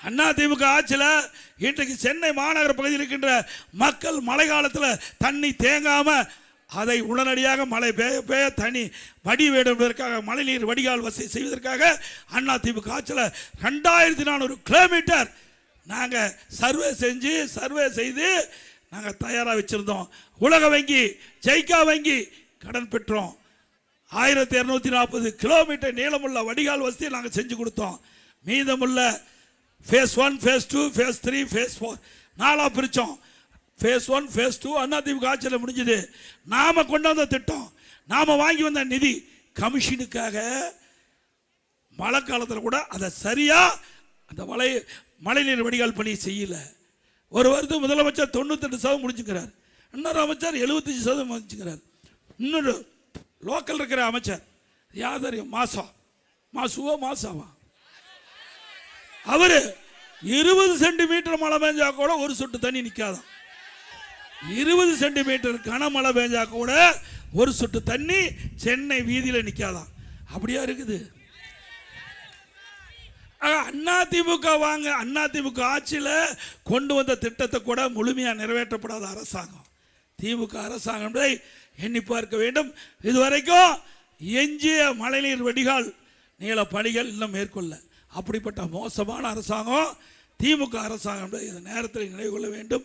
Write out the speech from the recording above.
அண்ணா திமுக ஆட்சியில் இன்றைக்கு சென்னை மாநகர பகுதியில் இருக்கின்ற மக்கள் மழை காலத்தில் தண்ணி தேங்காம அதை உடனடியாக மழை பெய்ய தண்ணி வடி வேடுவதற்காக மழைநீர் வடிகால் வசதி செய்வதற்காக அண்ணா திமுக ஆட்சியில் 2400 கிலோமீட்டர் நாங்கள் சர்வே செய்து நாங்கள் தயாராக வச்சுருந்தோம். உலக வங்கி ஜெய்கா வங்கி கடன் பெற்றோம். 1240 கிலோமீட்டர் நீளமுள்ள வடிகால் வசதியை நாங்கள் செஞ்சு கொடுத்தோம். மீதமுள்ள ஃபேஸ் 1 ஃபேஸ் 2 ஃபேஸ் 3 ஃபேஸ் 4 நாளாக பிரித்தோம். ஃபேஸ் 1 ஃபேஸ் 2 அண்ணா திமுக ஆட்சியில் முடிஞ்சது. நாம் கொண்டு வந்த திட்டம், நாம் வாங்கி வந்த நிதி கமிஷனுக்காக மழை காலத்தில் கூட அதை சரியாக அந்த மழைநீர் வடிகால் பணி செய்யலை. ஒரு வருடம் முதலமைச்சர் 98% முடிச்சுக்கிறார், இன்னொரு அமைச்சர் 75% முடிச்சுக்கிறார். இன்னொரு லோக்கல் இருக்கிற அமைச்சர் யார் தெரியும், மாசாவா அவரு 20 சென்டிமீட்டர் மழை பெஞ்சா கூட ஒரு சொட்டு தண்ணி நிற்காதான். 20 சென்டிமீட்டர் கனமழை பெஞ்சா கூட ஒரு சொட்டு தண்ணி சென்னை வீதியில் நிற்காதான். அப்படியா இருக்குது? அதிமுக ஆட்சியில் கொண்டு வந்த திட்டத்தை கூட முழுமையாக நிறைவேற்றப்படாத அரசாங்கம் திமுக அரசாங்கம் எண்ணி பார்க்க வேண்டும். இதுவரைக்கும் எஞ்சிய மழைநீர் வடிகால் நீள பணிகள் இன்னும் மேற்கொள்ள. அப்படிப்பட்ட மோசமான அரசாங்கம் திமுக அரசாங்கம். இந்த நேரத்தில் நினைவு கொள்ள வேண்டும்.